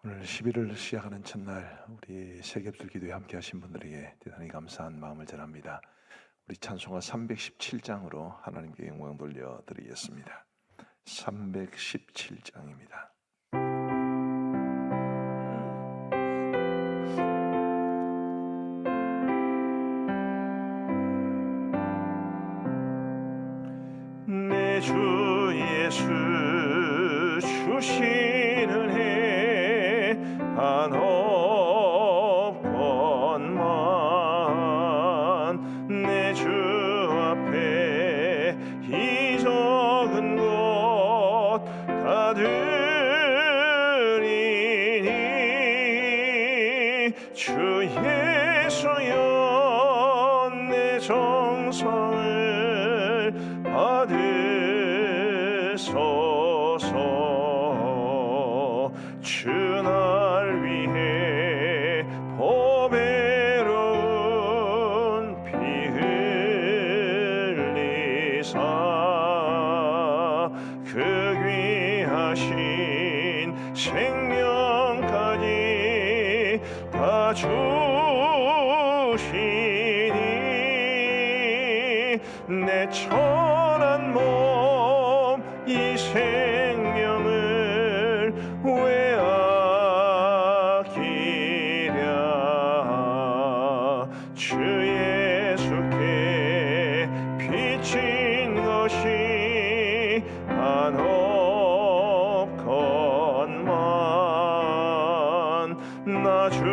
오늘 11월 시작하는 첫날 우리 세겹들 기도에 함께 하신 분들에게 대단히 감사한 마음을 전합니다. 우리 찬송가 317장으로 하나님께 영광 돌려드리겠습니다. 317장입니다. 내 주 예수 주시는 은혜 한없건만 내 주 앞에 이 적은 것 다 드리니 주 예수여 내 정성을 받으소서. 주 날 위해 보배로운 피 흘리사 그 귀하신 생명까지 다 주시니 내 천한 몸 이 생명을 왜 아끼랴. 주 예수께 비친 것이 한없건만 나 주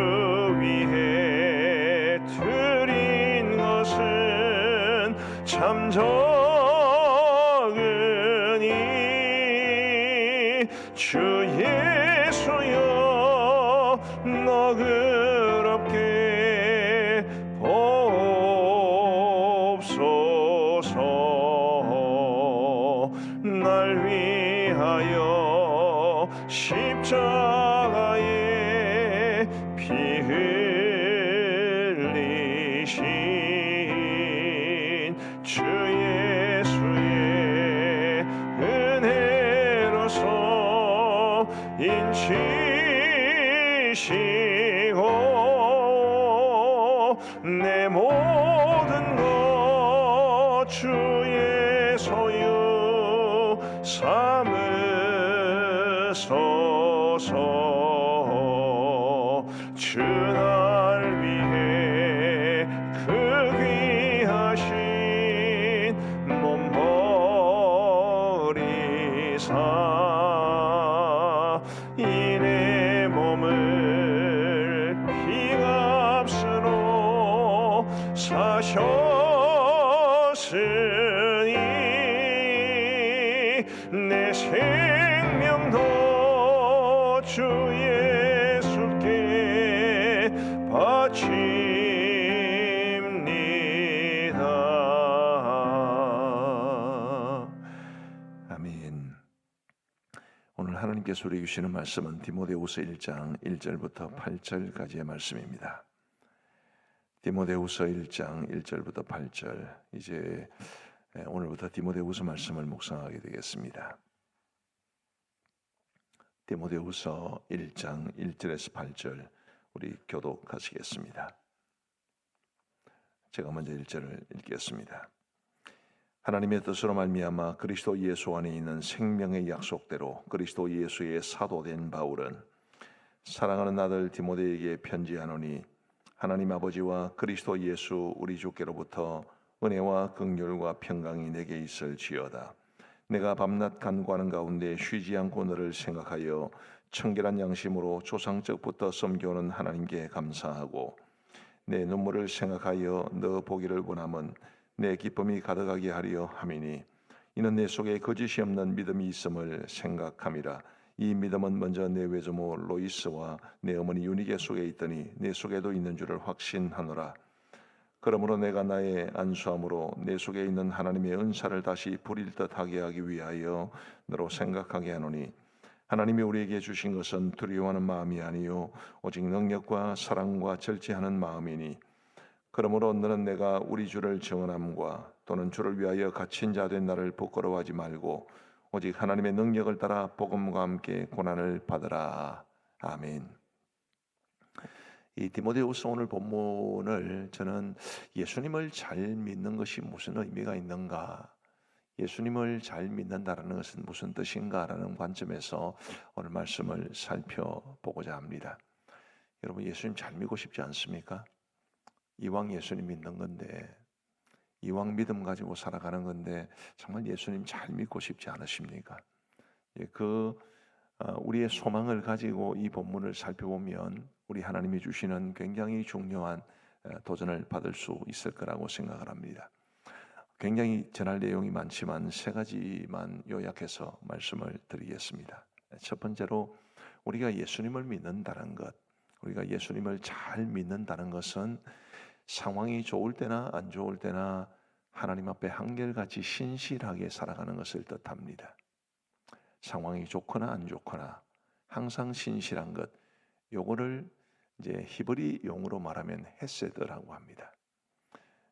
위해 드린 것은 참 적으니 주 예수여 너그럽게 보옵소서. 날 위하여 십자가에 피 흘리신 주 예수의 은혜로서 인치시고 내 모든 것 주의 소유 삼으소서. 주 날 위해 그 귀하신 몸 버리사 이 내 몸을 피값으로 사셨으니 내 생명도 주 예수께 바칩니다. 아멘. 오늘 하나님께서 우리에게 주시는 말씀은 디모데후서 1장 1절부터 8절까지의 말씀입니다. 디모데후서 1장 1절부터 8절, 이제 오늘부터 디모데후서 말씀을 묵상하게 되겠습니다. 디모데후서 1장 1절에서 8절 우리 교독하시겠습니다. 제가 먼저 1절을 읽겠습니다. 하나님의 뜻으로 말미암아 그리스도 예수 안에 있는 생명의 약속대로 그리스도 예수의 사도된 바울은 사랑하는 아들 디모데에게 편지하노니 하나님 아버지와 그리스도 예수 우리 주께로부터 은혜와 긍휼과 평강이 내게 있을지어다. 내가 밤낮 간구하는 가운데 쉬지 않고 너를 생각하여 청결한 양심으로 조상적부터 섬겨오는 하나님께 감사하고 내 눈물을 생각하여 너 보기를 원함은 내 기쁨이 가득하게 하려 함이니 이는 내 속에 거짓이 없는 믿음이 있음을 생각함이라. 이 믿음은 먼저 내 외조모 로이스와 내 어머니 유니게 속에 있더니 내 속에도 있는 줄을 확신하노라. 그러므로 내가 나의 안수함으로 내 속에 있는 하나님의 은사를 다시 부릴 듯하게 하기 위하여 너로 생각하게 하노니 하나님이 우리에게 주신 것은 두려워하는 마음이 아니요 오직 능력과 사랑과 절제하는 마음이니 그러므로 너는 내가 우리 주를 증언함과 또는 주를 위하여 갇힌 자 된 나를 부끄러워하지 말고 오직 하나님의 능력을 따라 복음과 함께 고난을 받으라. 아멘. 이 디모데후서 오늘 본문을 저는 예수님을 잘 믿는 것이 무슨 의미가 있는가, 예수님을 잘 믿는다라는 것은 무슨 뜻인가라는 관점에서 오늘 말씀을 살펴보고자 합니다. 여러분, 예수님 잘 믿고 싶지 않습니까? 이왕 예수님 믿는 건데, 이왕 믿음 가지고 살아가는 건데 정말 예수님 잘 믿고 싶지 않으십니까? 우리의 소망을 가지고 이 본문을 살펴보면 우리 하나님이 주시는 굉장히 중요한 도전을 받을 수 있을 거라고 생각을 합니다. 굉장히 전할 내용이 많지만 세 가지만 요약해서 말씀을 드리겠습니다. 첫 번째로, 우리가 예수님을 믿는다는 것, 우리가 예수님을 잘 믿는다는 것은 상황이 좋을 때나 안 좋을 때나 하나님 앞에 한결같이 신실하게 살아가는 것을 뜻합니다. 상황이 좋거나 안 좋거나 항상 신실한 것, 요거를 이제 히브리 용어로 말하면 헤세드라고 합니다.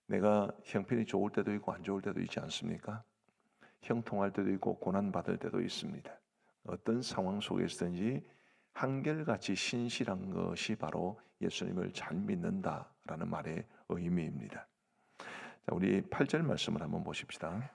내가 형편이 좋을 때도 있고 안 좋을 때도 있지 않습니까? 형통할 때도 있고 고난 받을 때도 있습니다. 어떤 상황 속에서든지 한결같이 신실한 것이 바로 예수님을 잘 믿는다라는 말의 의미입니다. 자, 우리 8절 말씀을 한번 보십시다.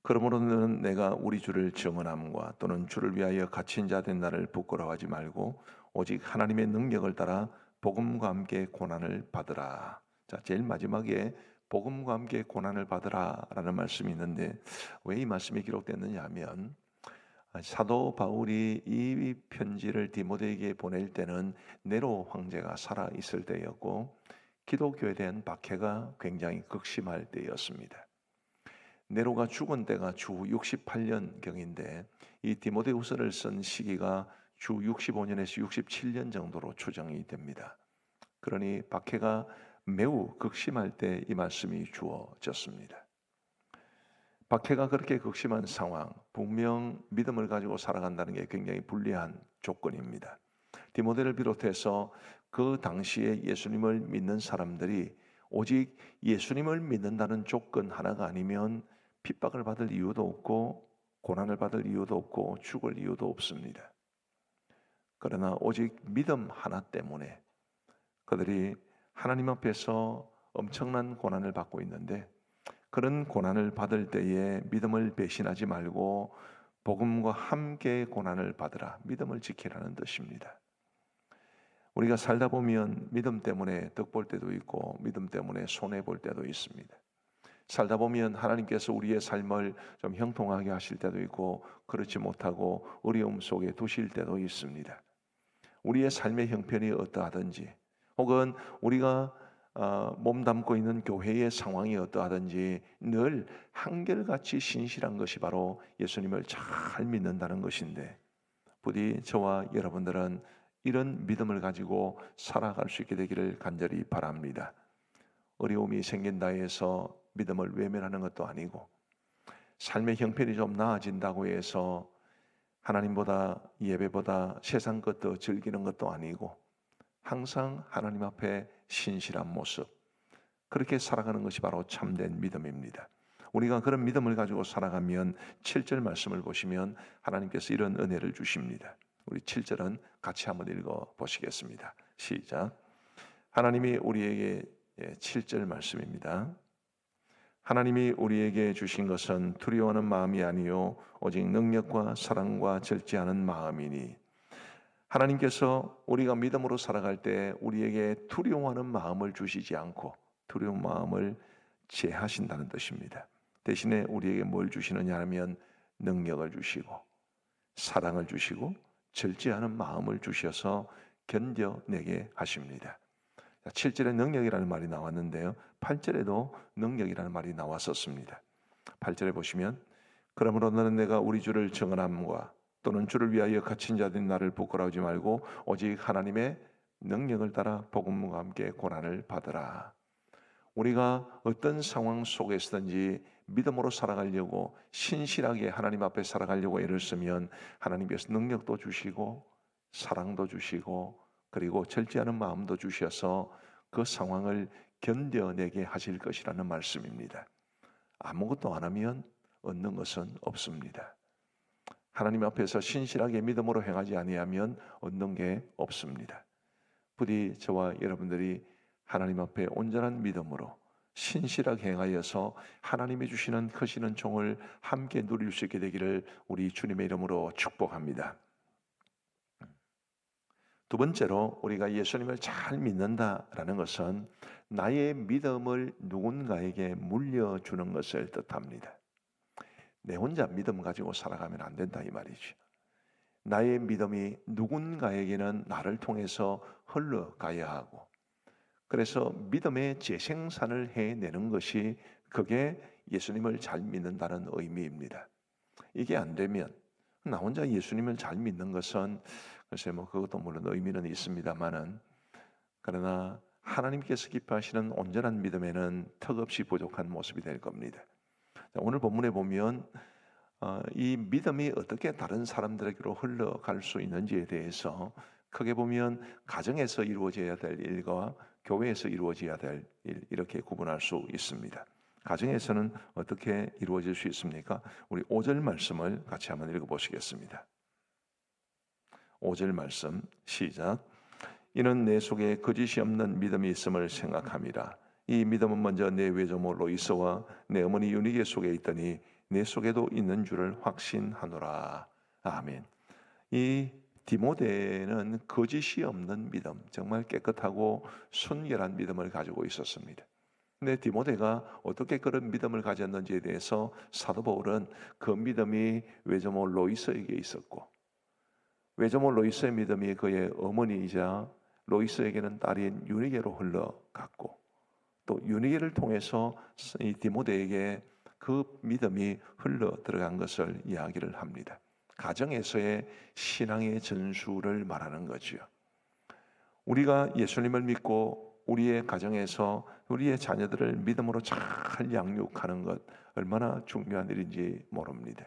그러므로 너는 내가 우리 주를 증언함과 또는 주를 위하여 갇힌 자 된 나를 부끄러워하지 말고 오직 하나님의 능력을 따라 복음과 함께 고난을 받으라. 자, 제일 마지막에 복음과 함께 고난을 받으라라는 말씀이 있는데, 왜 이 말씀이 기록됐느냐 하면, 사도 바울이 이 편지를 디모데에게 보낼 때는 네로 황제가 살아 있을 때였고 기독교에 대한 박해가 굉장히 극심할 때였습니다. 네로가 죽은 때가 주 68년경인데 이 디모데후서를 쓴 시기가 주 65년에서 67년 정도로 추정이 됩니다. 그러니 박해가 매우 극심할 때 이 말씀이 주어졌습니다. 박해가 그렇게 극심한 상황, 분명 믿음을 가지고 살아간다는 게 굉장히 불리한 조건입니다. 디모데를 비롯해서 그 당시에 예수님을 믿는 사람들이 오직 예수님을 믿는다는 조건 하나가 아니면 핍박을 받을 이유도 없고 고난을 받을 이유도 없고 죽을 이유도 없습니다. 그러나 오직 믿음 하나 때문에 그들이 하나님 앞에서 엄청난 고난을 받고 있는데, 그런 고난을 받을 때에 믿음을 배신하지 말고 복음과 함께 고난을 받으라, 믿음을 지키라는 뜻입니다. 우리가 살다 보면 믿음 때문에 덕 볼 때도 있고 믿음 때문에 손해 볼 때도 있습니다. 살다 보면 하나님께서 우리의 삶을 좀 형통하게 하실 때도 있고 그렇지 못하고 어려움 속에 두실 때도 있습니다. 우리의 삶의 형편이 어떠하든지 혹은 우리가 몸담고 있는 교회의 상황이 어떠하든지 늘 한결같이 신실한 것이 바로 예수님을 잘 믿는다는 것인데, 부디 저와 여러분들은 이런 믿음을 가지고 살아갈 수 있게 되기를 간절히 바랍니다. 어려움이 생긴다 해서 믿음을 외면하는 것도 아니고, 삶의 형편이 좀 나아진다고 해서 하나님보다 예배보다 세상 것도 즐기는 것도 아니고, 항상 하나님 앞에 신실한 모습, 그렇게 살아가는 것이 바로 참된 믿음입니다. 우리가 그런 믿음을 가지고 살아가면 7절 말씀을 보시면 하나님께서 이런 은혜를 주십니다. 우리 7절은 같이 한번 읽어 보시겠습니다. 시작. 하나님이 우리에게 7절 말씀입니다. 하나님이 우리에게 주신 것은 두려워하는 마음이 아니요 오직 능력과 사랑과 절제하는 마음이니, 하나님께서 우리가 믿음으로 살아갈 때 우리에게 두려워하는 마음을 주시지 않고 두려운 마음을 제하신다는 뜻입니다. 대신에 우리에게 뭘 주시느냐 하면 능력을 주시고 사랑을 주시고 절제하는 마음을 주셔서 견뎌내게 하십니다. 7절에 능력이라는 말이 나왔는데요, 8절에도 능력이라는 말이 나왔었습니다. 8절에 보시면 그러므로 너는 내가 우리 주를 증언함과 또는 주를 위하여 갇힌 자된 나를 부끄러워하지 말고 오직 하나님의 능력을 따라 복음과 함께 고난을 받으라. 우리가 어떤 상황 속에서든지 믿음으로 살아가려고 신실하게 하나님 앞에 살아가려고 애를 쓰면 하나님께서 능력도 주시고 사랑도 주시고 그리고 절제하는 마음도 주셔서 그 상황을 견뎌내게 하실 것이라는 말씀입니다. 아무것도 안 하면 얻는 것은 없습니다. 하나님 앞에서 신실하게 믿음으로 행하지 아니하면 얻는 게 없습니다. 부디 저와 여러분들이 하나님 앞에 온전한 믿음으로 신실하게 행하여서 하나님이 주시는 크시는 종을 함께 누릴 수 있게 되기를 우리 주님의 이름으로 축복합니다. 두 번째로 우리가 예수님을 잘 믿는다라는 것은 나의 믿음을 누군가에게 물려주는 것을 뜻합니다. 내 혼자 믿음 가지고 살아가면 안 된다 이 말이죠. 나의 믿음이 누군가에게는 나를 통해서 흘러가야 하고, 그래서 믿음의 재생산을 해내는 것이 그게 예수님을 잘 믿는다는 의미입니다. 이게 안 되면 나 혼자 예수님을 잘 믿는 것은 글쎄 그것도 물론 의미는 있습니다만은, 그러나 하나님께서 기뻐하시는 온전한 믿음에는 턱없이 부족한 모습이 될 겁니다. 오늘 본문에 보면 이 믿음이 어떻게 다른 사람들에게로 흘러갈 수 있는지에 대해서 크게 보면 가정에서 이루어져야 될 일과 교회에서 이루어져야 될 일, 이렇게 구분할 수 있습니다. 가정에서는 어떻게 이루어질 수 있습니까? 우리 5절 말씀을 같이 한번 읽어보시겠습니다. 5절 말씀 시작. 이는 내 속에 거짓이 없는 믿음이 있음을 생각함이라. 이 믿음은 먼저 내 외조모 로이스와 내 어머니 유니게 속에 있더니 내 속에도 있는 줄을 확신하노라. 아멘. 이 디모데는 거짓이 없는 믿음, 정말 깨끗하고 순결한 믿음을 가지고 있었습니다. 근데 디모데가 어떻게 그런 믿음을 가졌는지에 대해서 사도 바울은 그 믿음이 외조모 로이스에게 있었고, 외조모 로이스의 믿음이 그의 어머니이자 로이스에게는 딸인 유니게로 흘러갔고, 또 유니게를 통해서 이 디모데에게 그 믿음이 흘러 들어간 것을 이야기를 합니다. 가정에서의 신앙의 전수를 말하는 거지요. 우리가 예수님을 믿고 우리의 가정에서 우리의 자녀들을 믿음으로 잘 양육하는 것 얼마나 중요한 일인지 모릅니다.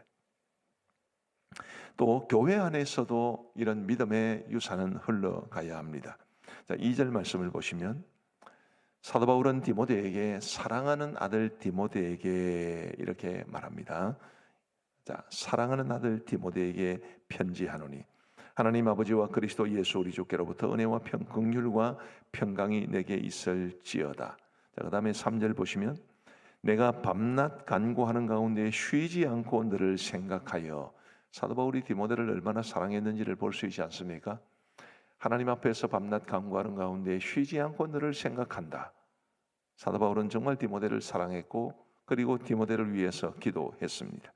또 교회 안에서도 이런 믿음의 유산은 흘러가야 합니다. 자, 2절 말씀을 보시면 사도 바울은 디모데에게 사랑하는 아들 디모데에게 이렇게 말합니다. 자, 사랑하는 아들 디모데에게 편지하노니 하나님 아버지와 그리스도 예수 우리 주께로부터 은혜와 긍휼과 평강이 내게 있을지어다. 자, 그다음에 3절 보시면 내가 밤낮 간구하는 가운데 쉬지 않고 너를 생각하여. 사도 바울이 디모데를 얼마나 사랑했는지를 볼 수 있지 않습니까? 하나님 앞에서 밤낮 간구하는 가운데 쉬지 않고 너를 생각한다. 사도 바울은 정말 디모데를 사랑했고, 그리고 디모데를 위해서 기도했습니다.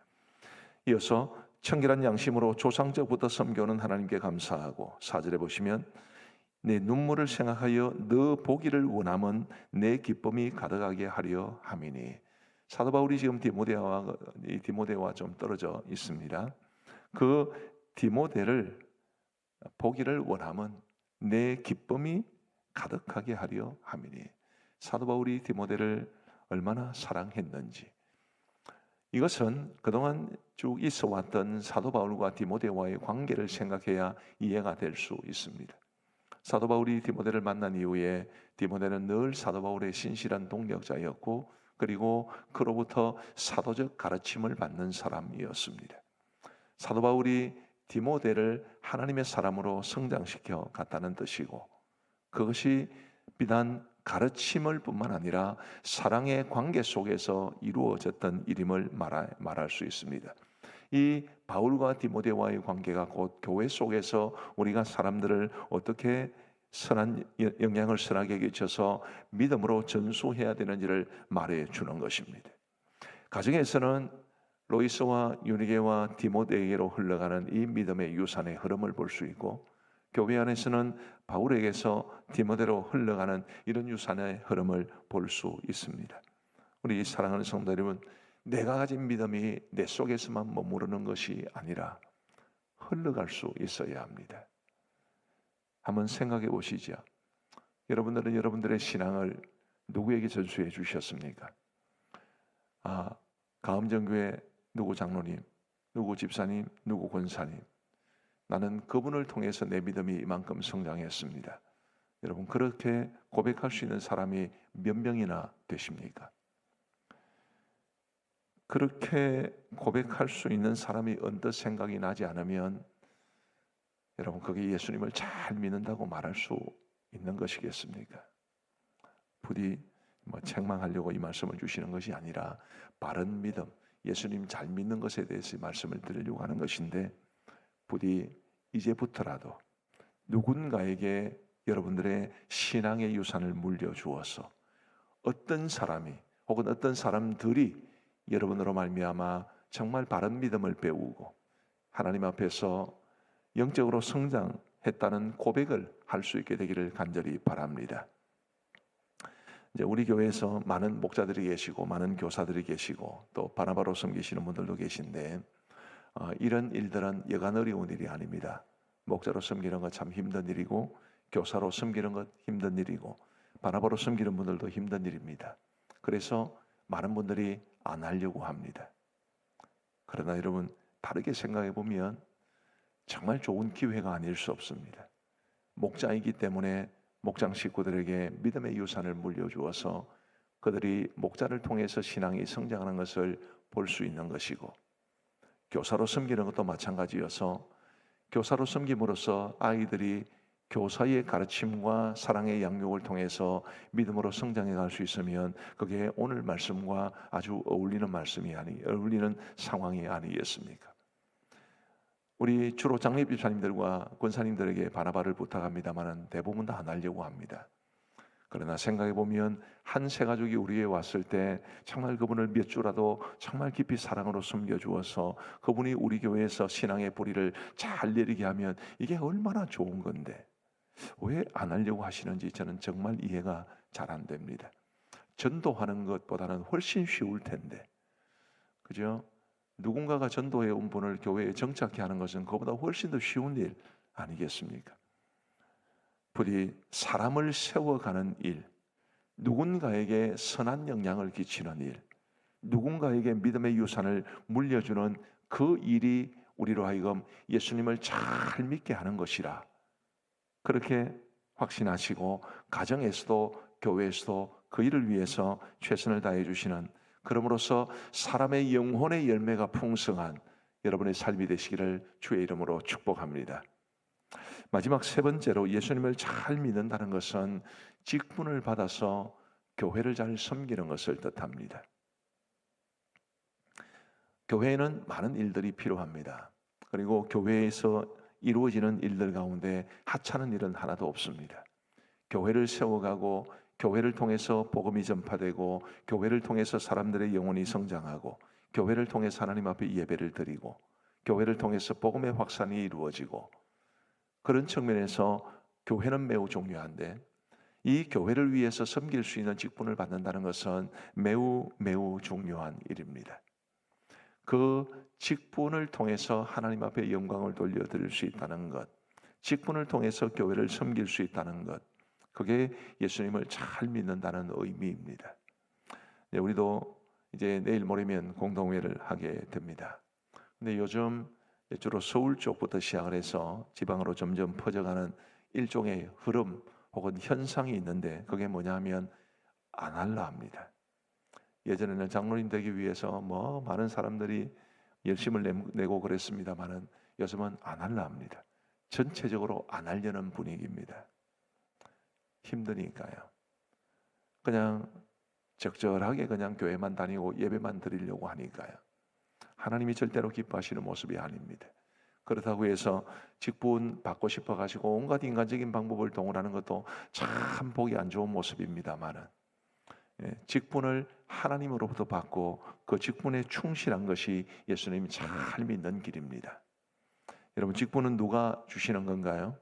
이어서 청결한 양심으로 조상적부터 섬겨오는 하나님께 감사하고, 4절에 보시면 내 눈물을 생각하여 너 보기를 원함은 내 기쁨이 가득하게 하려 함이니. 사도 바울이 지금 디모데와 좀 떨어져 있습니다. 그 디모데를 보기를 원함은 내 기쁨이 가득하게 하려 함이니. 사도 바울이 디모데를 얼마나 사랑했는지, 이것은 그동안 쭉 있어 왔던 사도 바울과 디모데와의 관계를 생각해야 이해가 될 수 있습니다. 사도 바울이 디모데를 만난 이후에 디모데는 늘 사도 바울의 신실한 동역자였고, 그리고 그로부터 사도적 가르침을 받는 사람이었습니다. 사도 바울이 디모데를 하나님의 사람으로 성장시켜 갔다는 뜻이고, 그것이 비단 가르침을 뿐만 아니라 사랑의 관계 속에서 이루어졌던 일임을 말할 수 있습니다. 이 바울과 디모데와의 관계가 곧 교회 속에서 우리가 사람들을 어떻게 선한 영향을 선하게 끼쳐서 믿음으로 전수해야 되는지를 말해 주는 것입니다. 가정에서는 로이스와 유니게와 디모데에게로 흘러가는 이 믿음의 유산의 흐름을 볼 수 있고, 교회 안에서는 바울에게서 디모데로 흘러가는 이런 유산의 흐름을 볼 수 있습니다. 우리 사랑하는 성도 여러분, 내가 가진 믿음이 내 속에서만 머무르는 것이 아니라 흘러갈 수 있어야 합니다. 한번 생각해 보시죠. 여러분들은 여러분들의 신앙을 누구에게 전수해 주셨습니까? 가음정교회 누구 장로님, 누구 집사님, 누구 권사님, 나는 그분을 통해서 내 믿음이 이만큼 성장했습니다. 여러분, 그렇게 고백할 수 있는 사람이 몇 명이나 되십니까? 그렇게 고백할 수 있는 사람이 언뜻 생각이 나지 않으면 여러분 그게 예수님을 잘 믿는다고 말할 수 있는 것이겠습니까? 부디 책망하려고 이 말씀을 주시는 것이 아니라 바른 믿음, 예수님 잘 믿는 것에 대해서 말씀을 드리려고 하는 것인데 부디 이제부터라도 누군가에게 여러분들의 신앙의 유산을 물려주어서 어떤 사람이 혹은 어떤 사람들이 여러분으로 말미암아 정말 바른 믿음을 배우고 하나님 앞에서 영적으로 성장했다는 고백을 할 수 있게 되기를 간절히 바랍니다. 이제 우리 교회에서 많은 목자들이 계시고 많은 교사들이 계시고 또 바나바로 섬기시는 분들도 계신데 이런 일들은 여간 어려운 일이 아닙니다. 목자로 섬기는 것 참 힘든 일이고 교사로 섬기는 것 힘든 일이고 바나바로 섬기는 분들도 힘든 일입니다. 그래서 많은 분들이 안 하려고 합니다. 그러나 여러분 바르게 생각해 보면 정말 좋은 기회가 아닐 수 없습니다. 목자이기 때문에 목장 식구들에게 믿음의 유산을 물려주어서 그들이 목자를 통해서 신앙이 성장하는 것을 볼 수 있는 것이고 교사로 섬기는 것도 마찬가지여서 교사로 섬김으로써 아이들이 교사의 가르침과 사랑의 양육을 통해서 믿음으로 성장해 갈 수 있으면 그게 오늘 말씀과 아주 어울리는 상황이 아니겠습니까? 우리 주로 장례 집사님들과 권사님들에게 바나바를 부탁합니다만 대부분 다 안 하려고 합니다. 그러나 생각해 보면 한 세 가족이 우리에 왔을 때 정말 그분을 몇 주라도 정말 깊이 사랑으로 섬겨 주어서 그분이 우리 교회에서 신앙의 뿌리를 잘 내리게 하면 이게 얼마나 좋은 건데 왜 안 하려고 하시는지 저는 정말 이해가 잘 안 됩니다. 전도하는 것보다는 훨씬 쉬울 텐데, 그죠? 누군가가 전도해 온 분을 교회에 정착케 하는 것은 그보다 훨씬 더 쉬운 일 아니겠습니까? 부디 사람을 세워가는 일, 누군가에게 선한 영향을 끼치는 일, 누군가에게 믿음의 유산을 물려주는 그 일이 우리로 하여금 예수님을 잘 믿게 하는 것이라 그렇게 확신하시고 가정에서도 교회에서도 그 일을 위해서 최선을 다해 주시는, 그러므로서 사람의 영혼의 열매가 풍성한 여러분의 삶이 되시기를 주의 이름으로 축복합니다. 마지막 세 번째로 예수님을 잘 믿는다는 것은 직분을 받아서 교회를 잘 섬기는 것을 뜻합니다. 교회에는 많은 일들이 필요합니다. 그리고 교회에서 이루어지는 일들 가운데 하찮은 일은 하나도 없습니다. 교회를 세워가고 교회를 통해서 복음이 전파되고 교회를 통해서 사람들의 영혼이 성장하고 교회를 통해서 하나님 앞에 예배를 드리고 교회를 통해서 복음의 확산이 이루어지고 그런 측면에서 교회는 매우 중요한데 이 교회를 위해서 섬길 수 있는 직분을 받는다는 것은 매우 중요한 일입니다. 그 직분을 통해서 하나님 앞에 영광을 돌려드릴 수 있다는 것, 직분을 통해서 교회를 섬길 수 있다는 것, 그게 예수님을 잘 믿는다는 의미입니다. 네, 우리도 이제 내일 모레면 공동회를 하게 됩니다. 근데 요즘 주로 서울 쪽부터 시작을 해서 지방으로 점점 퍼져가는 일종의 흐름 혹은 현상이 있는데 그게 뭐냐 하면 안 할라 합니다. 예전에는 장로님 되기 위해서 많은 사람들이 열심을 내고 그랬습니다만은 요즘은 안 할라 합니다. 전체적으로 안 하려는 분위기입니다. 힘드니까요. 그냥 적절하게 그냥 교회만 다니고 예배만 드리려고 하니까요. 하나님이 절대로 기뻐하시는 모습이 아닙니다. 그렇다고 해서 직분 받고 싶어 가지고 온갖 인간적인 방법을 동원하는 것도 참 보기 안 좋은 모습입니다만은 직분을 하나님으로부터 받고 그 직분에 충실한 것이 예수님이 잘 믿는 길입니다. 여러분 직분은 누가 주시는 건가요?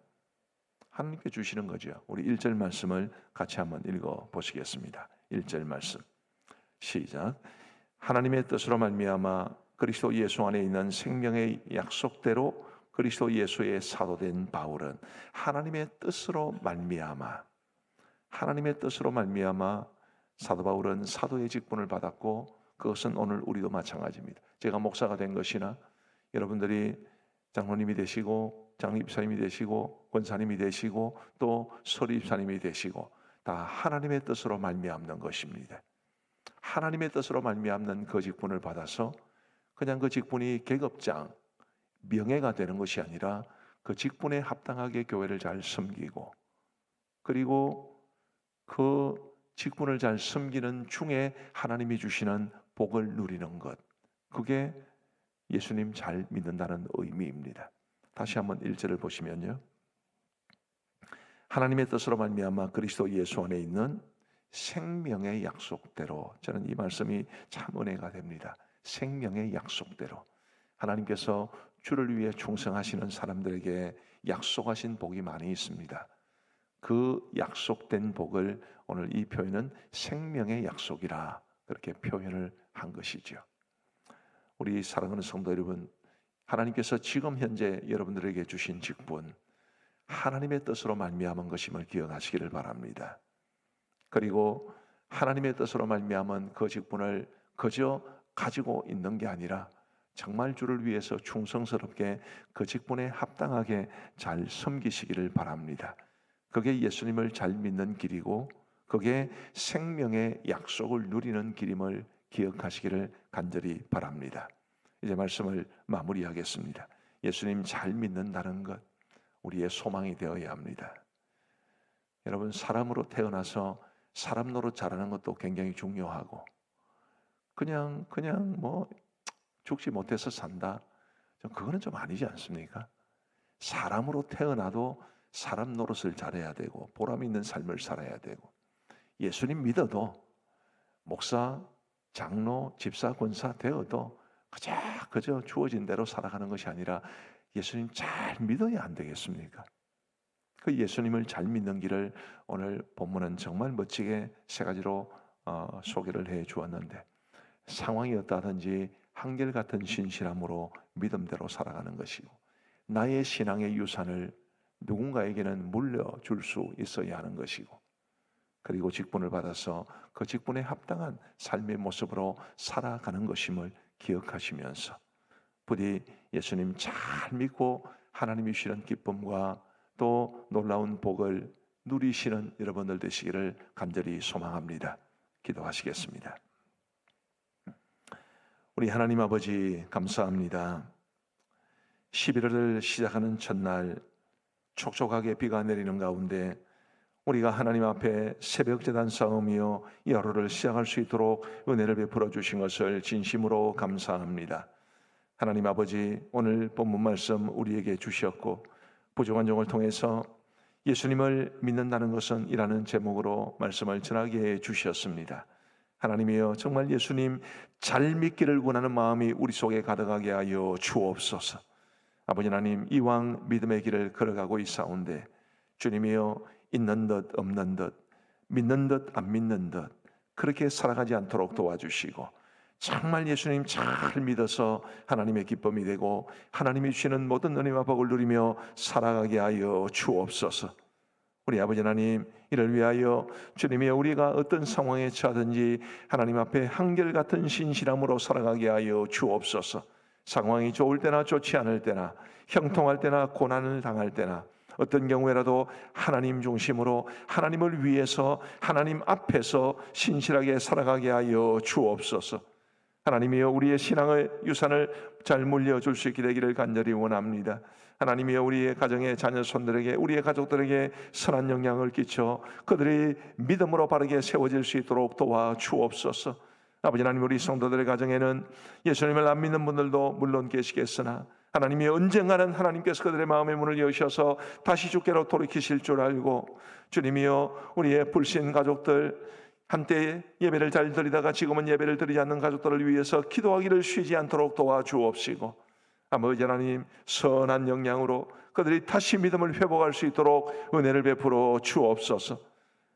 하나님께 주시는 거죠. 우리 1절 말씀을 같이 한번 읽어 보시겠습니다. 1절 말씀 시작. 하나님의 뜻으로 말미암아 그리스도 예수 안에 있는 생명의 약속대로 그리스도 예수의 사도된 바울은 하나님의 뜻으로 말미암아 사도 바울은 사도의 직분을 받았고 그것은 오늘 우리도 마찬가지입니다. 제가 목사가 된 것이나 여러분들이 장로님이 되시고 장립사님이 되시고 권사님이 되시고 또 서립사님이 되시고 다 하나님의 뜻으로 말미암는 것입니다. 하나님의 뜻으로 말미암는 그 직분을 받아서 그냥 그 직분이 계급장, 명예가 되는 것이 아니라 그 직분에 합당하게 교회를 잘 섬기고, 그리고 그 직분을 잘 섬기는 중에 하나님이 주시는 복을 누리는 것, 그게 예수님 잘 믿는다는 의미입니다. 다시 한번 1절을 보시면요, 하나님의 뜻으로 말미암아 그리스도 예수 안에 있는 생명의 약속대로. 저는 이 말씀이 참 은혜가 됩니다. 생명의 약속대로 하나님께서 주를 위해 충성하시는 사람들에게 약속하신 복이 많이 있습니다. 그 약속된 복을 오늘 이 표현은 생명의 약속이라 그렇게 표현을 한 것이죠. 우리 사랑하는 성도 여러분, 하나님께서 지금 현재 여러분들에게 주신 직분, 하나님의 뜻으로 말미암은 것임을 기억하시기를 바랍니다. 그리고 하나님의 뜻으로 말미암은 그 직분을 그저 가지고 있는 게 아니라 정말 주를 위해서 충성스럽게 그 직분에 합당하게 잘 섬기시기를 바랍니다. 그게 예수님을 잘 믿는 길이고, 그게 생명의 약속을 누리는 길임을 기억하시기를 간절히 바랍니다. 이제 말씀을 마무리하겠습니다. 예수님 잘 믿는다는 것, 우리의 소망이 되어야 합니다. 여러분, 사람으로 태어나서 사람 노릇 잘하는 것도 굉장히 중요하고, 그냥 뭐 죽지 못해서 산다, 그거는 좀 아니지 않습니까? 사람으로 태어나도 사람 노릇을 잘해야 되고 보람 있는 삶을 살아야 되고, 예수님 목사, 장로, 집사, 권사 되어도 그저 주어진 대로 살아가는 것이 아니라 예수님 잘 믿어야 안 되겠습니까? 그 예수님을 잘 믿는 길을 오늘 본문은 정말 멋지게 세 가지로 소개를 해 주었는데, 상황이 어떠하든지 한결같은 신실함으로 믿음대로 살아가는 것이고, 나의 신앙의 유산을 누군가에게는 물려줄 수 있어야 하는 것이고, 그리고 직분을 받아서 그 직분에 합당한 삶의 모습으로 살아가는 것임을 기억하시면서 부디 예수님 잘 믿고 하나님이 주시는 기쁨과 또 놀라운 복을 누리시는 여러분들 되시기를 간절히 소망합니다. 기도하시겠습니다. 우리 하나님 아버지, 감사합니다. 11월을 시작하는 첫날 촉촉하게 비가 내리는 가운데 우리가 하나님 앞에 새벽 제단 싸움이요 이 하루를 시작할 수 있도록 은혜를 베풀어 주신 것을 진심으로 감사합니다. 하나님 아버지, 오늘 본문 말씀 우리에게 주셨고, 부족한 종을 통해서 예수님을 믿는다는 것은 이라는 제목으로 말씀을 전하게 해 주셨습니다. 하나님이여, 정말 예수님 잘 믿기를 원하는 마음이 우리 속에 가득하게 하여 주옵소서. 아버지 하나님, 이왕 믿음의 길을 걸어가고 있사온데 주님이여, 있는 듯 없는 듯, 믿는 듯 안 믿는 듯 그렇게 살아가지 않도록 도와주시고, 정말 예수님 잘 믿어서 하나님의 기쁨이 되고 하나님이 주시는 모든 은혜와 복을 누리며 살아가게 하여 주옵소서. 우리 아버지 하나님, 이를 위하여 주님이여, 우리가 어떤 상황에 처하든지 하나님 앞에 한결같은 신실함으로 살아가게 하여 주옵소서. 상황이 좋을 때나 좋지 않을 때나, 형통할 때나 고난을 당할 때나, 어떤 경우에라도 하나님 중심으로 하나님을 위해서 하나님 앞에서 신실하게 살아가게 하여 주옵소서. 하나님이여, 우리의 신앙의 유산을 잘 물려줄 수 있게 되기를 간절히 원합니다. 하나님이여, 우리의 가정의 자녀손들에게, 우리의 가족들에게 선한 영향을 끼쳐 그들이 믿음으로 바르게 세워질 수 있도록 도와주옵소서. 아버지 하나님, 우리 성도들의 가정에는 예수님을 안 믿는 분들도 물론 계시겠으나 하나님이 언젠가는 하나님께서 그들의 마음의 문을 여셔서 다시 주께로 돌이키실 줄 알고, 주님이여, 우리의 불신 가족들, 한때 예배를 잘 드리다가 지금은 예배를 드리지 않는 가족들을 위해서 기도하기를 쉬지 않도록 도와주옵시고, 아버지 하나님, 선한 영향으로 그들이 다시 믿음을 회복할 수 있도록 은혜를 베풀어 주옵소서.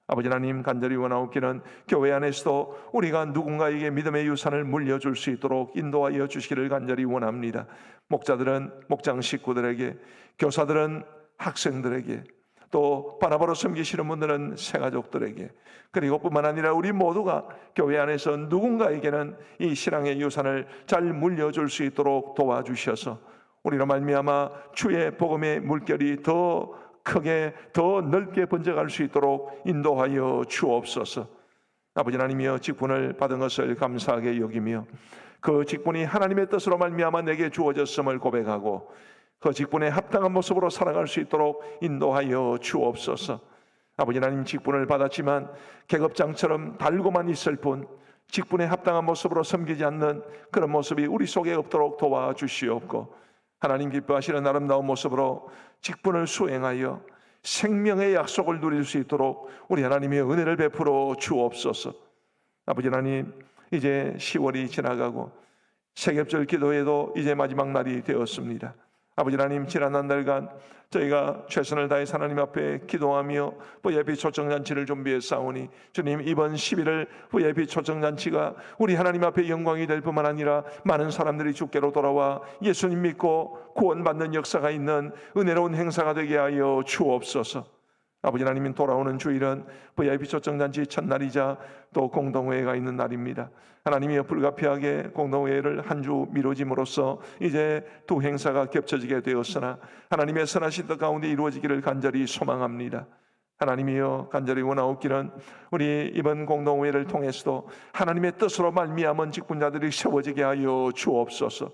아버지 하나님, 간절히 원하옵기는 교회 안에서도 우리가 누군가에게 믿음의 유산을 물려줄 수 있도록 인도하여 주시기를 간절히 원합니다. 목자들은 목장 식구들에게, 교사들은 학생들에게, 또 바라바로 섬기시는 분들은 새가족들에게, 그리고 뿐만 아니라 우리 모두가 교회 안에서 누군가에게는 이 신앙의 유산을 잘 물려줄 수 있도록 도와주셔서 우리로 말미암아 주의 복음의 물결이 더 크게 더 넓게 번져갈 수 있도록 인도하여 주옵소서. 아버지 하나님이여, 직분을 받은 것을 감사하게 여기며 그 직분이 하나님의 뜻으로 말미암아 내게 주어졌음을 고백하고 그 직분에 합당한 모습으로 살아갈 수 있도록 인도하여 주옵소서. 아버지 하나님, 직분을 받았지만 계급장처럼 달고만 있을 뿐 직분에 합당한 모습으로 섬기지 않는 그런 모습이 우리 속에 없도록 도와주시옵고, 하나님 기뻐하시는 아름다운 모습으로 직분을 수행하여 생명의 약속을 누릴 수 있도록 우리 하나님의 은혜를 베풀어 주옵소서. 아버지 하나님, 이제 10월이 지나가고 세ገብ절 기도회도 이제 마지막 날이 되었습니다. 아버지 하나님, 지난 한 달간 저희가 최선을 다해서 하나님 앞에 기도하며 VIP 초청잔치를 준비해 싸우니 주님, 이번 11월 VIP 초청잔치가 우리 하나님 앞에 영광이 될 뿐만 아니라 많은 사람들이 주께로 돌아와 예수님 믿고 구원받는 역사가 있는 은혜로운 행사가 되게 하여 주옵소서. 아버지 하나님, 돌아오는 주일은 VIP 초청잔치 첫날이자 또 공동회의가 있는 날입니다. 하나님이여, 불가피하게 공동회의를 한 주 미뤄짐으로써 이제 두 행사가 겹쳐지게 되었으나 하나님의 선하신 뜻 가운데 이루어지기를 간절히 소망합니다. 하나님이여, 간절히 원하옵기는 우리 이번 공동회의를 통해서도 하나님의 뜻으로 말미암은 직분자들이 세워지게 하여 주옵소서.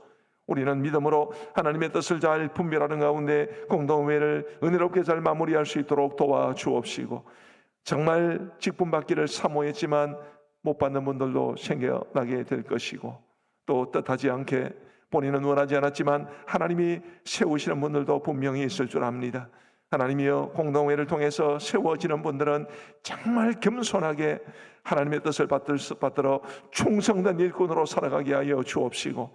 우리는 믿음으로 하나님의 뜻을 잘 분별하는 가운데 공동회를 은혜롭게 잘 마무리할 수 있도록 도와주옵시고, 정말 직분 받기를 사모했지만 못 받는 분들도 생겨나게 될 것이고, 또 뜻하지 않게 본인은 원하지 않았지만 하나님이 세우시는 분들도 분명히 있을 줄 압니다. 하나님이여, 공동회를 통해서 세워지는 분들은 정말 겸손하게 하나님의 뜻을 받들어 충성된 일꾼으로 살아가게 하여 주옵시고,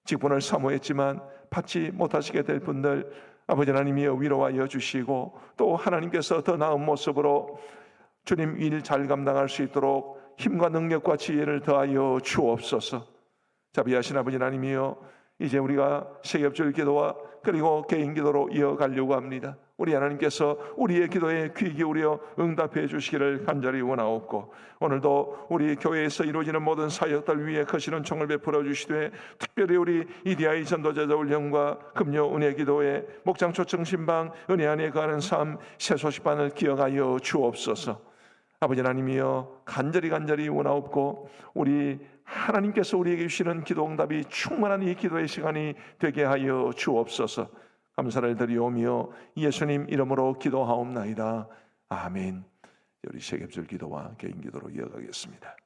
직분을 사모했지만 받지 못하시게 될 분들 아버지 하나님이여 위로하여 주시고, 또 하나님께서 더 나은 모습으로 주님 일 잘 감당할 수 있도록 힘과 능력과 지혜를 더하여 주옵소서. 자비하신 아버지 하나님이여, 이제 우리가 세ገብ절 기도와 그리고 개인 기도로 이어가려고 합니다. 우리 하나님께서 우리의 기도에 귀 기울여 응답해 주시기를 간절히 원하옵고, 오늘도 우리 교회에서 이루어지는 모든 사역들 위에 크시는 총을 베풀어 주시되, 특별히 우리 이디아이 전도제자 훈련과 금요 은혜 기도회, 목장 초청 신방, 은혜 안에 거하는 삶, 새 소식반을 기억하여 주옵소서. 아버지 하나님이여, 간절히 원하옵고, 우리 하나님께서 우리에게 주시는 기도 응답이 충만한 이 기도의 시간이 되게 하여 주옵소서. 감사를 드리오며 예수님 이름으로 기도하옵나이다. 아멘. 우리 세ገብ절 기도와 개인 기도로 이어가겠습니다.